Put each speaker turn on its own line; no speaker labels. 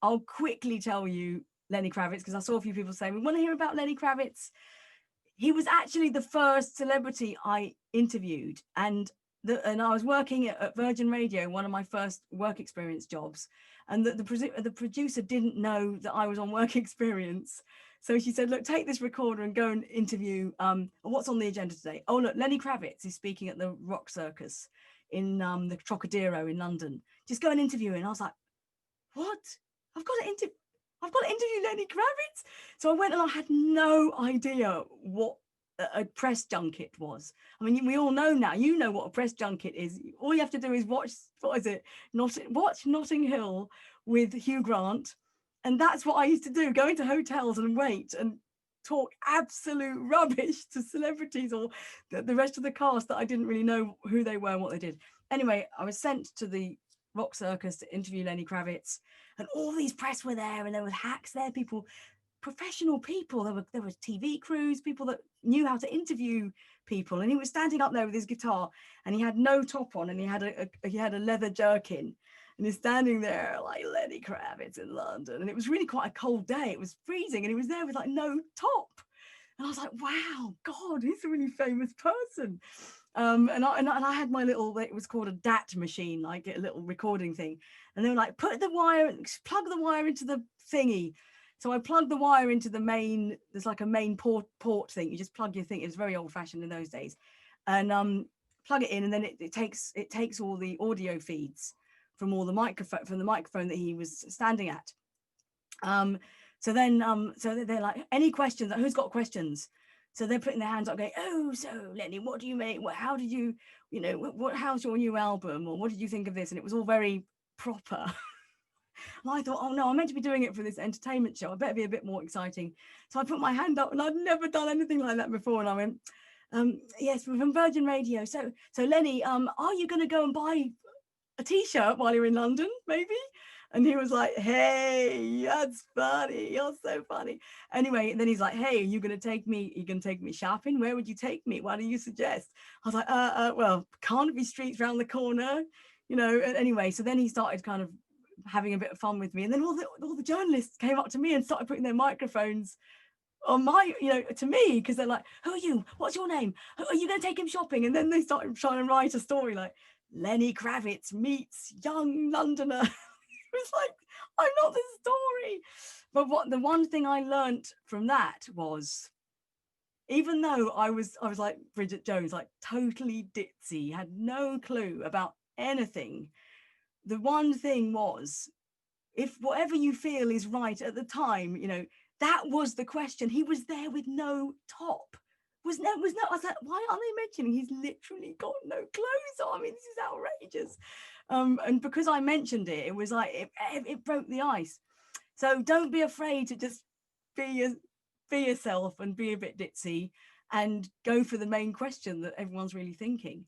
I'll quickly tell you Lenny Kravitz, because I saw a few people saying, we want to hear about Lenny Kravitz. He was actually the first celebrity I interviewed, and I was working at Virgin Radio, one of my first work experience jobs, and the producer didn't know that I was on work experience. So she said, look, take this recorder and go and interview, what's on the agenda today? Oh, look, Lenny Kravitz is speaking at the Rock Circus in the Trocadero in London. Just go and interview him. And I was like, what? I've got to interview Lenny Kravitz. So I went, and I had no idea what a press junket was. I mean, we all know now, you know what a press junket is. All you have to do is watch Notting Hill with Hugh Grant. And that's what I used to do, go into hotels and wait and talk absolute rubbish to celebrities or the rest of the cast that I didn't really know who they were and what they did. Anyway, I was sent to the Rock Circus to interview Lenny Kravitz, and all these press were there, and there were hacks there, people, professional people. There were TV crews, people that knew how to interview people, and he was standing up there with his guitar, and he had no top on, and he had a leather jerkin, and he's standing there like Lenny Kravitz in London, and it was really quite a cold day. It was freezing, and he was there with like no top, and I was like, wow, God, he's a really famous person. And I had my little, it was called a DAT machine, like a little recording thing. And they were like, plug the wire into the thingy. So I plugged the wire into the main, there's like a main port thing. You just plug your thing. It was very old fashioned in those days. And plug it in, and then it takes all the audio feeds from the microphone that he was standing at. So they're like, any questions? Who's got questions? So they're putting their hands up going, oh, so Lenny, what do you make? How did you, how's your new album? Or what did you think of this? And it was all very proper. And I thought, oh no, I'm meant to be doing it for this entertainment show. I better be a bit more exciting. So I put my hand up, and I'd never done anything like that before. And I went, yes, we're from Virgin Radio. So Lenny, are you going to go and buy a T-shirt while you're in London, maybe? And he was like, hey, that's funny. You're so funny. Anyway, and then he's like, hey, are you going to take me shopping? Where would you take me? What do you suggest? I was like, well, Carnaby Street's around the corner, And anyway, so then he started kind of having a bit of fun with me. And then all the journalists came up to me and started putting their microphones on to me, because they're like, who are you? What's your name? Are you going to take him shopping? And then they started trying to write a story like, Lenny Kravitz meets young Londoner. It was like, I'm not the story. But the one thing I learned from that was, even though I was like Bridget Jones, like totally ditzy, had no clue about anything, the one thing was, if whatever you feel is right at the time, that was the question. He was there with no top. I was like, why aren't they mentioning he's literally got no clothes on? I mean, this is outrageous. And because I mentioned it, it was like it broke the ice. So don't be afraid to just be yourself and be a bit ditzy and go for the main question that everyone's really thinking.